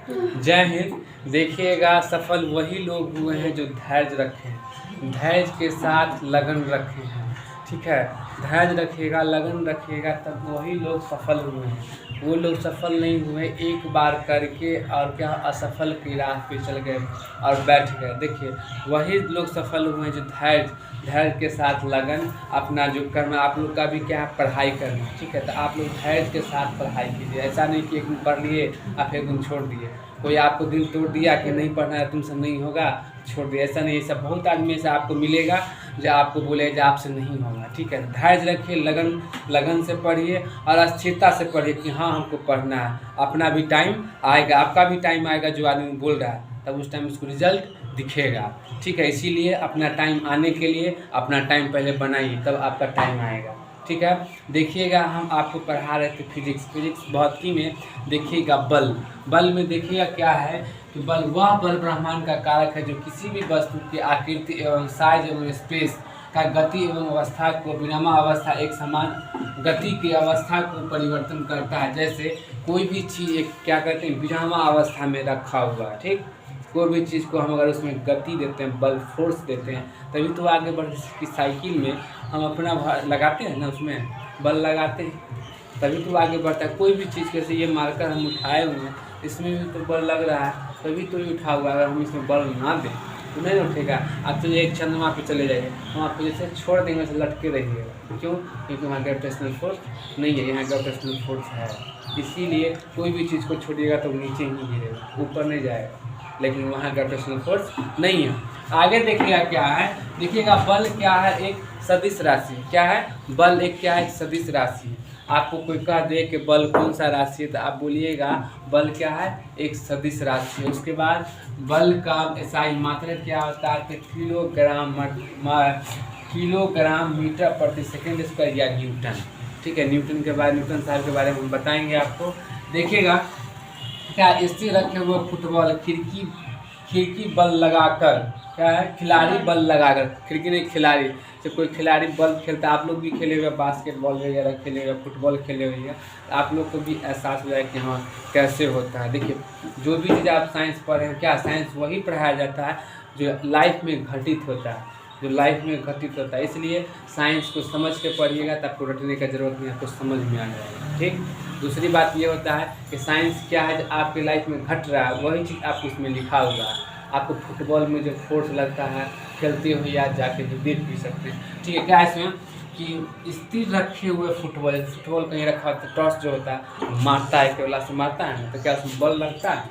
जय हिंद। देखिएगा, सफल वही लोग हुए हैं जो धैर्य रखे हैं, धैर्य के साथ लगन रखे हैं। ठीक है, धैर्य रखिएगा, लगन रखिएगा, तब वही लोग सफल हुए हैं। वो लोग सफल नहीं हुए एक बार करके और क्या असफल की राह पे चल गए और बैठ गए। देखिए, वही लोग सफल हुए हैं जो धैर्य धैर्य के साथ लगन अपना जो करना। आप लोग का भी क्या है, पढ़ाई करना। ठीक है, तो आप लोग धैर्य के साथ पढ़ाई कीजिए। ऐसा नहीं कि एक दिन पढ़ लिए आप एक दिन छोड़ दिए। कोई आपको दिल तोड़ दिया कि नहीं पढ़ना है तुमसे, नहीं होगा, छोड़ दिया। ऐसा नहीं, ऐसा बहुत आदमी से आपको मिलेगा जो आपको बोलेगा जो आपसे नहीं होगा। ठीक है, धैर्य रखिए, लगन लगन से पढ़िए और स्थिरता से पढ़िए कि हाँ हमको पढ़ना है। अपना भी टाइम आएगा, आपका भी टाइम आएगा जो आदमी बोल रहा है, तब उस टाइम उसको रिजल्ट दिखेगा। ठीक है, इसीलिए अपना टाइम आने के लिए अपना टाइम पहले बनाइए, तब आपका टाइम आएगा। ठीक है, देखिएगा हम आपको पढ़ा रहे थे फिजिक्स भौतिकी में। देखिएगा बल में देखिएगा क्या है कि बल वह बल ब्रह्मांड का कारक है जो किसी भी वस्तु की आकृति एवं साइज एवं स्पेस का गति एवं अवस्था को विरामा अवस्था एक समान गति की अवस्था को परिवर्तन करता है। जैसे कोई भी चीज़ एक क्या कहते हैं, विरामा अवस्था में रखा हुआ है। ठीक, कोई भी चीज़ को हम अगर उसमें गति देते हैं, बल फोर्स देते हैं, तभी तो आगे बढ़ की साइकिल में हम अपना लगाते हैं ना, उसमें बल लगाते हैं तभी तो आगे बढ़ता है। कोई भी चीज़ कैसे ये मार्कर हम उठाए हुए हैं, इसमें भी तो बल लग रहा है, तभी तो ये उठा हुआ है। अगर हम इसमें बल ना दें तो नहीं उठेगा। आप तो एक क्षण वहाँ पे चले जाइए, वहाँ पे जैसे छोड़ देंगे वैसे लटके रहिएगा। क्यों? क्योंकि वहाँ ग्रेविटेशनल फोर्स नहीं है, यहाँ ग्रेविटेशनल फोर्स है। इसीलिए कोई भी चीज़ को छोड़िएगा तो नीचे ही गिरेगा, ऊपर नहीं जाएगा, लेकिन वहाँ ग्रेविटेशनल फोर्स नहीं है। आगे देखिएगा क्या है, देखिएगा बल क्या है, एक सदिश राशि। क्या है? बल एक क्या है, सदिश राशि है। आपको कोई कह दे कि बल कौन सा राशि है, तो आप बोलिएगा बल क्या है, एक सदिश राशि है। उसके बाद बल का एसआई मात्रा क्या होता है कि किलोग्राम मीटर प्रति सेकंड स्क्वायर या न्यूटन। ठीक है, न्यूटन के बाद न्यूटन साहब के बारे में हम बताएंगे आपको। देखिएगा क्या, स्थिर रखे हुए फुटबॉल खिड़की बल लगाकर, क्या है, खिलाड़ी बल लगाकर, खिड़की नहीं खिलाड़ी, जब कोई खिलाड़ी बल खेलता है, आप लोग भी खेले हुए बास्केटबॉल वगैरह खेले हुए, फुटबॉल खेले हुए हैं, आप लोग को भी एहसास हो जाए कि हाँ कैसे होता है। देखिए, जो भी चीज़ आप साइंस पढ़े हैं, क्या साइंस वही पढ़ाया जाता है जो लाइफ में घटित होता है, जो लाइफ में घटित होता है। इसलिए साइंस को समझ के पढ़िएगा तो आपको रटने का जरूरत नहीं, आपको समझ में आ जाएगा। ठीक, दूसरी बात ये होता है कि साइंस क्या है जो आपके लाइफ में घट रहा है, वही चीज़ आपको उसमें लिखा हुआ है। आपको फुटबॉल में जो फोर्स लगता है, खेलते हुए याद जाके भी देख भी सकते हैं। ठीक है, क्या इसमें कि स्थिर रखे हुए फुटबॉल कहीं रखा होता है, टॉस जो होता है मारता है, केवला से मारता है ना, तो क्या उसमें बल लगता है,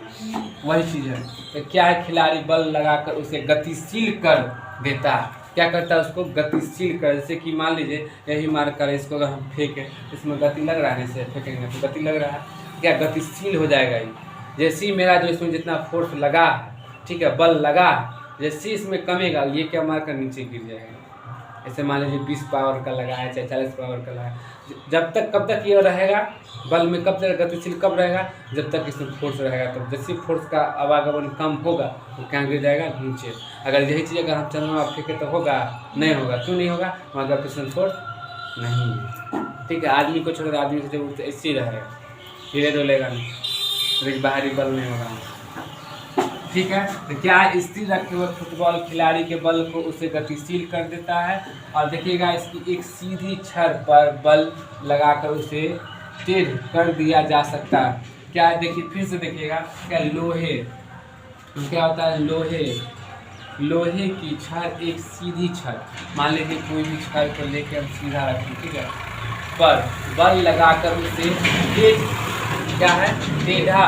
वही चीज़ है। तो क्या है, खिलाड़ी बल लगाकर उसे गतिशील कर देता है। क्या करता है, उसको गतिशील कर, जैसे कि मान लीजिए यही मार कर इसको अगर हम फेंकें, इसमें गति लग रहा है, इसे फेंकेंगे तो गति लग रहा है, क्या गतिशील हो जाएगा ये। जैसे ही मेरा जो इसमें जितना फोर्स लगा है, ठीक है, बल लगा, जैसे इसमें कमेगा ये क्या मार कर नीचे गिर जाएगा। ऐसे मान लीजिए 20 पावर का लगा है, चाहे 40 पावर का लगा है, जब तक कब तक ये रहेगा बल में, कब तक गतिशील कब रहेगा, जब तक इसमें फोर्स रहेगा। तो जैसे फोर्स का आवागमन कम होगा तो क्या गिर जाएगा, नीचे। अगर यही चीज़ अगर हम चंद्रमा फेंके तो होगा, नहीं होगा। क्यों नहीं होगा, वहाँ ग्रेविटेशनल फोर्स नहीं है। ठीक है, आदमी को छोड़ आदमी से जब ऐसे ही रहेगा, हिले डोलेगा नहीं, लेकिन बाहरी बल नहीं होगा। ठीक है, तो क्या स्थिर रखे हुए फुटबॉल खिलाड़ी के बल को उसे गतिशील कर देता है। और देखिएगा इसकी एक सीधी छड़ पर बल लगाकर उसे टेढ़ कर दिया जा सकता है। क्या है, देखिए फिर से देखिएगा, क्या लोहे, क्या होता है, लोहे की छड़, एक सीधी छड़, मान लीजिए कोई भी छड़ को लेकर हम सीधा रखें, ठीक है, पर बल लगाकर उसे क्या है, टेढ़ा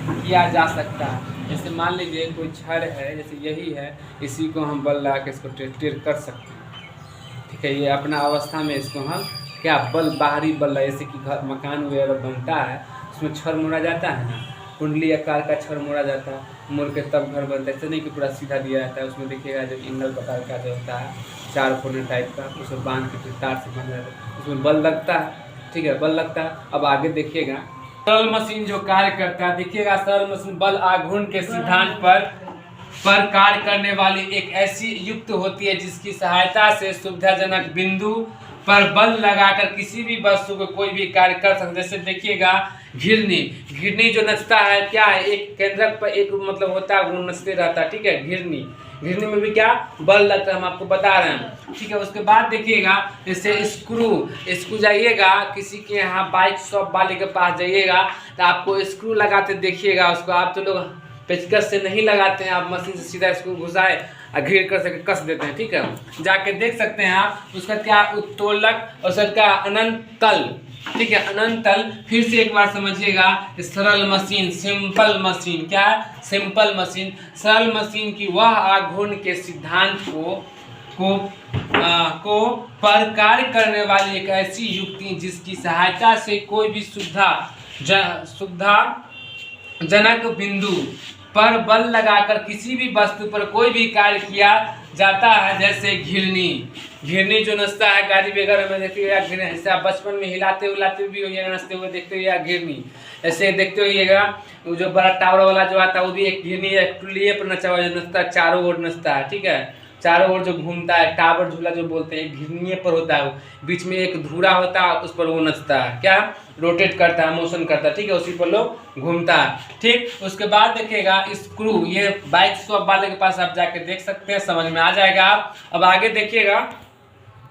किया जा सकता है। जैसे मान लीजिए कोई छड़ है, जैसे यही है, इसी को हम बल लगा के इसको टेढ़ कर सकते हैं। ठीक है, ये अपना अवस्था में इसको हम क्या बल, बाहरी बल, जैसे कि घर मकान वगैरह बनता है उसमें छड़ मोड़ा जाता है ना, कुंडली आकार का छड़ मोड़ा जाता है, मोड़ के तब घर बनता है। ऐसे नहीं कि पूरा सीधा दिया जाता है, उसमें देखिएगा जो एंगल प्रकार का जो होता है, 4 कोने टाइप का, उसमें बांध के फिर तार से बंध जाता है, उसमें बल लगता है। ठीक है, बल लगता है। अब आगे देखिएगा सरल मशीन जो कार्य करता है, देखिएगा सरल मशीन बल आघूर्ण के सिद्धांत पर कार्य करने वाली एक ऐसी युक्त होती है जिसकी सहायता से सुविधाजनक बिंदु पर बल लगाकर किसी भी वस्तु को कोई भी कार्य कर सकते। जैसे देखिएगा घिरनी, घिरनी जो नचता है क्या है, एक केंद्रक पर एक मतलब होता है, वो नचते रहता है, ठीक है। घिरनी, घिरनी में भी क्या बल लगता है, हम आपको बता रहे हैं, ठीक है। उसके बाद देखिएगा जैसे स्क्रू, स्क्रू जाइएगा किसी के यहाँ बाइक शॉप वाले के पास जाइएगा तो आपको स्क्रू लगाते देखिएगा उसको। आप तो लोग पेचकस से नहीं लगाते हैं, आप मशीन से सीधा स्क्रू घुसाए और घिर कर सके कस देते हैं, ठीक है। जाके देख सकते हैं आप उसका क्या उत्तोलक और उसका अनंत तल, ठीक है, अनंत तल। फिर से एक बार समझिएगा, सरल मशीन, सिंपल मशीन, क्या है, सिंपल मशीन। सरल मशीन की वह आघूर्ण के सिद्धांत को पर कार्य करने वाली एक ऐसी युक्ति जिसकी सहायता से कोई भी सुविधाजनक बिंदु पर बल लगाकर किसी भी वस्तु पर कोई भी कार्य किया जाता है। जैसे घिरनी, घिरनी जो नचता है गाड़ी वगैरह में देखते हुए, घिरनी जैसे आप बचपन में हिलाते भी होइएगा, नचते हुए देखते हुए घिरनी, ऐसे देखते होइएगा। वो जो बड़ा टावर वाला जो आता है वो भी एक घिरनी एक टुल्लिए पर नचा हुआ जो नचता है, चारों ओर नचता है, ठीक है, चारों ओर जो घूमता है, टावर झूला जो बोलते हैं, घिरनी पर होता है, बीच में एक धूरा होता है, उस पर वो नचता है, क्या रोटेट करता है, मोशन करता है, ठीक है, उसी पर लोग घूमता है, ठीक। उसके बाद देखिएगा स्क्रू, ये बाइक शॉप वाले के पास आप जाके देख सकते हैं, समझ में आ जाएगा। अब आगे देखिएगा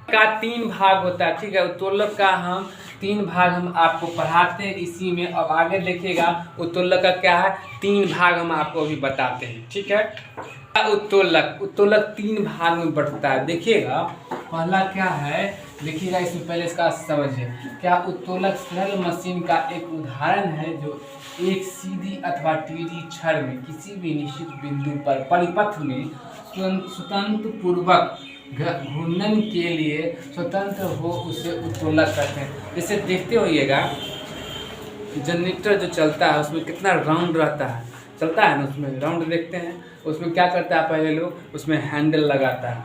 का 3 भाग होता है, ठीक है, उत्तोलक का हम 3 भाग हम आपको पढ़ाते हैं इसी में। अब आगे देखिएगा उत्तोलक का क्या है, 3 भाग हम आपको अभी बताते हैं, ठीक है। उत्तोलक, उत्तोलक 3 भाग में बढ़ता है। देखिएगा पहला क्या है, देखिएगा इसमें पहले इसका समझिए क्या। उत्तोलक सरल मशीन का एक उदाहरण है जो एक सीधी अथवा टेढ़ी छड़ में किसी भी निश्चित बिंदु पर परिपथ में स्वतंत्र पूर्वक घूर्णन के लिए स्वतंत्र हो, उसे उत्तोलक कहते हैं। जैसे देखते होइएगा जनरेटर जो चलता है उसमें कितना राउंड रहता है, चलता है ना, उसमें राउंड देखते हैं, उसमें क्या करता है पहले लोग उसमें हैंडल लगाता है,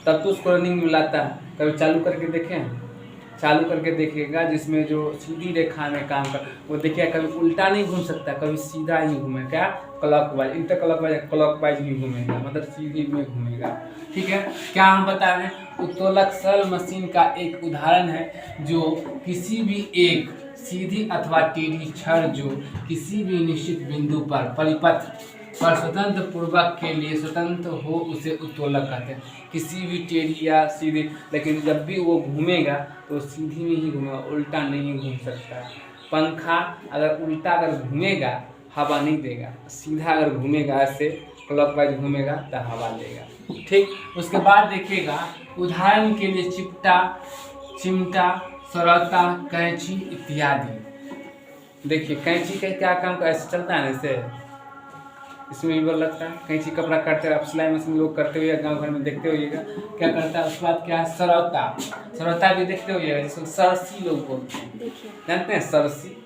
तब तो उसको रनिंग में लाता है। कभी चालू करके देखें, चालू करके देखिएगा जिसमें जो सीधी रेखा में काम कर, वो देखिए कभी उल्टा नहीं घूम सकता, कभी सीधा ही घूमे, क्या क्लॉकवाइज, इंटर क्लॉकवाइज नहीं घूमेगा, मतलब सीधी में घूमेगा, ठीक है। क्या हम बता रहे हैं, उत्तोलक सरल मशीन का एक उदाहरण है जो किसी भी एक सीधी अथवा टेढ़ी छड़ जो किसी भी निश्चित बिंदु पर परिपथ पर स्वतंत्र पूर्वक के लिए स्वतंत्र हो, उसे उत्तोलक कहते हैं। किसी भी टेढ़ी या सीधी, लेकिन जब भी वो घूमेगा तो सीधी में ही घूमेगा, उल्टा नहीं घूम सकता। पंखा अगर उल्टा अगर घूमेगा हवा नहीं देगा, सीधा अगर घूमेगा ऐसे क्लॉकवाइज घूमेगा तो हवा देगा, ठीक। उसके बाद देखिएगा उदाहरण के लिए चिमटा, सरौता, कैंची इत्यादि। देखिए कैंची का क्या काम का ऐसे चलता है ना, ऐसे इसमें भी बल लगता है। कैंची कपड़ा काटते हैं, आप सिलाई मशीन लोग करते हुए गांव घर में देखते होइएगा क्या करता है। उसके बाद क्या है सरौता, सरौता भी देखते होइएगा जिसको सरसी लोग बोलते हैं, जानते हैं सरसी,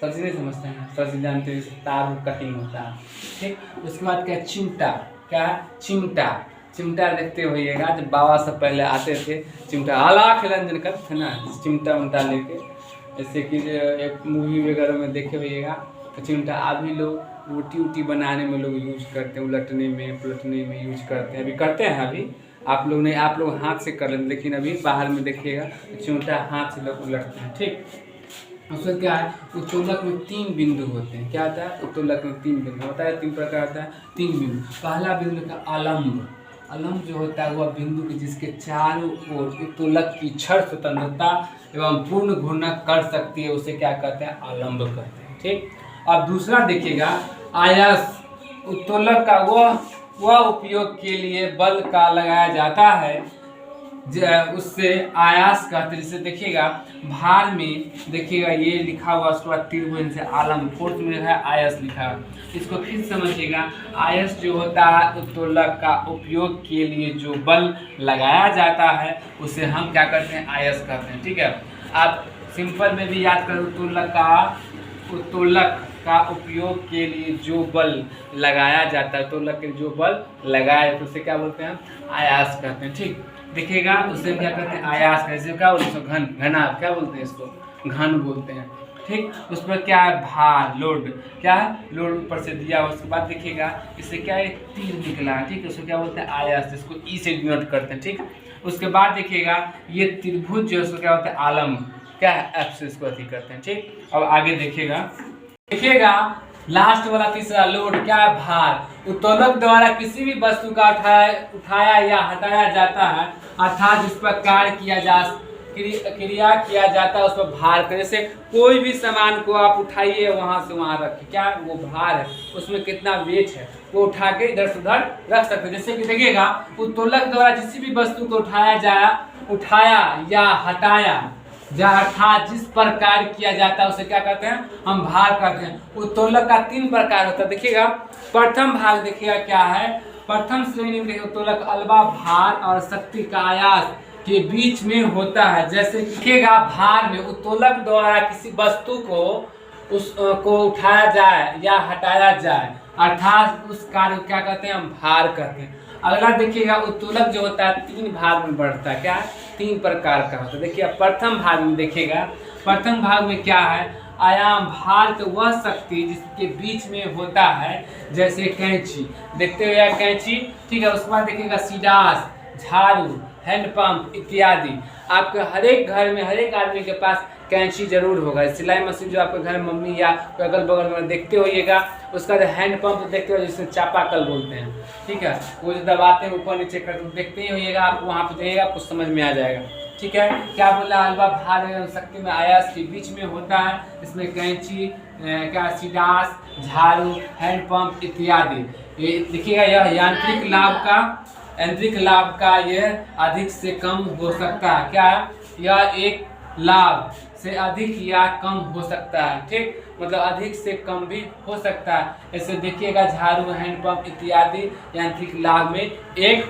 सरसी नहीं समझते हैं, सरसी जानते हैं तार कटिंग होता है, ठीक। उसके बाद क्या चिमटा, क्या है चिमटा, चिमटा देखते होइएगा जब बाबा सब पहले आते थे चिमटा आलाख रंजन करते थे ना, चिमटा उमटा लेके, जैसे कि एक मूवी वगैरह में देखे होइएगा तो चिमटा अभी लोग रोटी बनाने में लोग यूज करते हैं, उलटने में पलटने में यूज करते हैं, अभी करते हैं। अभी आप लोग नहीं, आप लोग हाथ से कर लेते, लेकिन अभी बाहर में देखिएगा चिमटा हाथ से लोग उलटते हैं, ठीक। उसमें क्या है उत्तोलक में 3 बिंदु होते हैं। क्या होता है उत्तोलक में 3 बिंदु होता है, 3 प्रकार होता है, 3 बिंदु। पहला बिंदु का आलम्ब, आलम्ब जो होता है वह बिंदु के जिसके चारों ओर उत्तोलक की छड़ स्वतंत्रता एवं पूर्ण घूर्णन कर सकती है, उसे क्या कहते हैं आलम्ब कहते हैं, ठीक। अब दूसरा देखिएगा आयस, उत्तोलक का वह उपयोग के लिए बल का लगाया जाता है उससे आयास कहते हैं। जैसे देखिएगा भार में देखिएगा ये लिखा हुआ, उसके बाद त्रिभुवन से आलम, फोर्थ में है आयस लिखा, इसको फिर समझिएगा। आयस जो होता है उत्तोलक का उपयोग के लिए जो बल लगाया जाता है उसे हम क्या करते हैं आयस कहते हैं, ठीक है। आप सिंपल में भी याद करें उत्तोलक का उपयोग के लिए जो बल लगाया जाता है, उत्तोलक के जो बल लगाया तो उसे क्या बोलते हैं आयास कहते हैं, ठीक। देखिएगा उससे क्या कहते हैं आयास, कैसे क्या बोलते हैं घना, क्या बोलते हैं इसको घन बोलते हैं, ठीक। उस पर क्या है भार, लोड, क्या है लोड ऊपर से दिया। उसके बाद देखिएगा इससे क्या है तीर निकला है, ठीक है, उसको क्या बोलते हैं आयस, जिसको ई से डिनोट करते हैं, ठीक। उसके बाद देखिएगा ये त्रिभुज जो है उसको क्या होता है आलम, क्या है एफ से इसको अति करते हैं। ठीक, अब आगे देखिएगा लास्ट वाला तीसरा लोड क्या है भार। उत्तोलक द्वारा किसी भी वस्तु का उठाया या हटाया जाता है, अर्थात जिस पर कार्य क्रिया किया जाता है उस पर भार करें। जैसे कोई भी सामान को आप उठाइए वहां से वहां रखिए, क्या वो भार है, उसमें कितना वेट है वो उठा के इधर से उधर रख सकते हैं। जैसे कि देखिएगा उत्तोलक द्वारा किसी भी वस्तु को उठाया या हटाया अर्थात जिस पर कार्य किया जाता है उसे क्या कहते हैं, हम भार कहते हैं। उत्तोलक का 3 प्रकार होता है। देखिएगा प्रथम भाग देखिएगा क्या है, प्रथम श्रेणी में देखिए उत्तोलक अलवा भार और शक्ति का आयास के बीच में होता है। जैसे देखिएगा भार में उत्तोलक द्वारा किसी वस्तु को उठाया जाए या हटाया जाए अर्थात उस कार्य को क्या कहते हैं, हम भार कहते हैं। अगला देखिएगा उत्तोलक जो होता है 3 भाग में बढ़ता है, क्या है 3 प्रकार का होता है। देखिए प्रथम भाग में देखिएगा, प्रथम भाग में क्या है, आयाम भार तो वह शक्ति जिसके बीच में होता है, जैसे कैंची देखते हो या कैंची, ठीक है। उसके बाद देखिएगा सीडास, झाड़ू, हैंडपंप इत्यादि। आपके हर एक घर में हर एक आदमी के पास कैंची जरूर होगा। सिलाई मशीन जो आपके घर में मम्मी या अगल बगल में देखते होइएगा, उसका जो हैंड पंप देखते हो जिसमें चापाकल बोलते हैं, ठीक है, वो जो दबाते हैं ऊपर नीचे करते देखते ही होइएगा, आप वहाँ पे जाइएगा आपको समझ में आ जाएगा। ठीक है, क्या बोला, हलवा भार एवं शक्ति में आयास के बीच में होता है। इसमें कैंची, क्या सीडास, झाड़ू, हैंड पंप इत्यादि। ये देखिएगा यह यांत्रिक लाभ का यह अधिक से कम हो सकता है। क्या है, यह एक लाभ से अधिक या कम हो सकता है। ठीक, मतलब अधिक से कम भी हो सकता है। ऐसे देखिएगा झाड़ू, हैंडपंप इत्यादि यांत्रिक लाभ में एक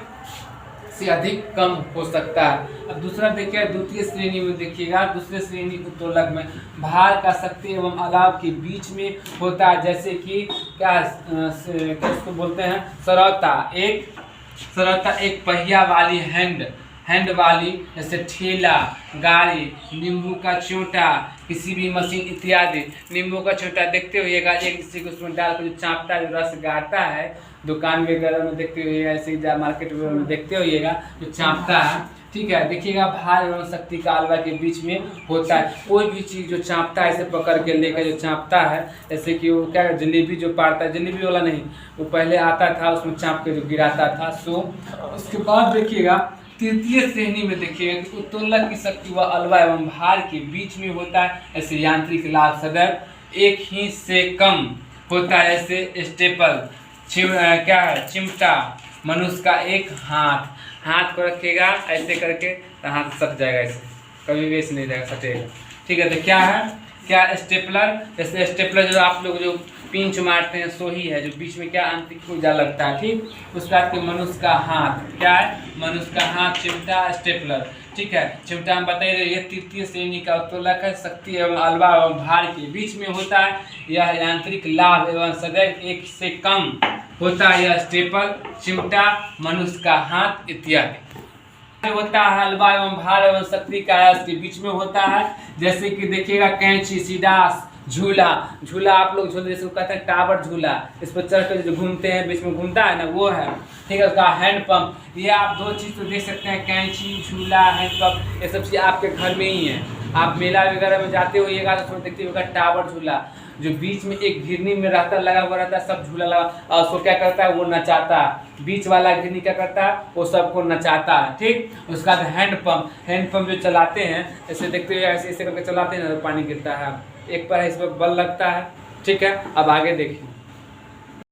से अधिक कम हो सकता है। अब दूसरा देखिए द्वितीय श्रेणी में देखिएगा, दूसरे श्रेणी उत्तोलक में भार का शक्ति एवं अलाव के बीच में होता है। जैसे कि क्या इसको बोलते हैं, सरौता एक पहिया वाली हैंड वाली, जैसे ठेला, गाड़ी, नींबू का चोटा, किसी भी मशीन इत्यादि। नींबू का चोटा देखते होइएगा, एक किसी को उसमें डाल कर जो चापता है, जो रस गाड़ता है, दुकान वगैरह में देखते होइएगा, ऐसे ही मार्केट में देखते होइएगा जो चापता है। ठीक है, देखिएगा भार एवं शक्ति का अलवा के बीच में होता है। कोई भी चीज़ जो चापता है, इसे पकड़ के लेकर जो चापता है, जैसे कि वो क्या जलेबी जो पाड़ता है, जलेबी वाला नहीं, वो पहले आता था उसमें चाप के जो गिराता था। उसके बाद देखिएगा तृतीय श्रेणी में देखिएगा कि उत्तोलक की शक्ति व अलवा एवं भार के बीच में होता है। ऐसे यांत्रिक लाभ सदैव एक ही से कम होता है। ऐसे स्टेपल, क्या है, चिमटा, मनुष्य का एक हाथ को रखेगा ऐसे करके तो हाथ सट जाएगा, ऐसे कभी भी ऐसे नहीं जाएगा, सटेगा। ठीक है, तो क्या है, क्या स्टेपलर, जैसे स्टेपलर जो आप लोग जो पिंच मारते हैं सो ही है, जो बीच में क्या आंतरिक ऊर्जा लगता है। ठीक, उसके बाद के मनुष्य का हाथ, क्या है, मनुष्य का हाथ, चिमटा, स्टेपलर। ठीक है, चिमटा हम बताइए ये तृतीय श्रेणी का उत्तोलक है, शक्ति एवं अलवा एवं भार के बीच में होता है। यह यांत्रिक लाभ एवं सदैव एक से कम होता है। यह स्टेपल, चिमटा, मनुष्य का हाथ इत्यादि होता है। अलवा एवं भार एवं शक्ति का आयास के बीच में होता है। जैसे कि देखिएगा कैंची, सीडास, झूला आप लोग झूले जैसे कहते हैं टावर झूला, इस पर चढ़ कर जो घूमते हैं, बीच में घूमता है ना, वो है। ठीक है, उसका हैंड पंप, ये आप 2 चीज़ तो देख सकते हैं, कैंची, झूला, हैंड पंप, ये सब चीज़ आपके घर में ही है। आप मेला वगैरह में जाते होइएगा तो उसमें देखते होगा टावर झूला, जो बीच में एक घिरनी में रहता, लगा हुआ रहता है, सब झूला लगा, और उसको क्या करता है, वो नचाता है। बीच वाला घिरनी क्या करता है, वो सबको नचाता है। ठीक, उसका हैंड पंप जो चलाते हैं, ऐसे देखते हुए ऐसे करके चलाते हैं ना, पानी गिरता है, एक पर इस पर बल लगता है। ठीक है, अब आगे देखिए।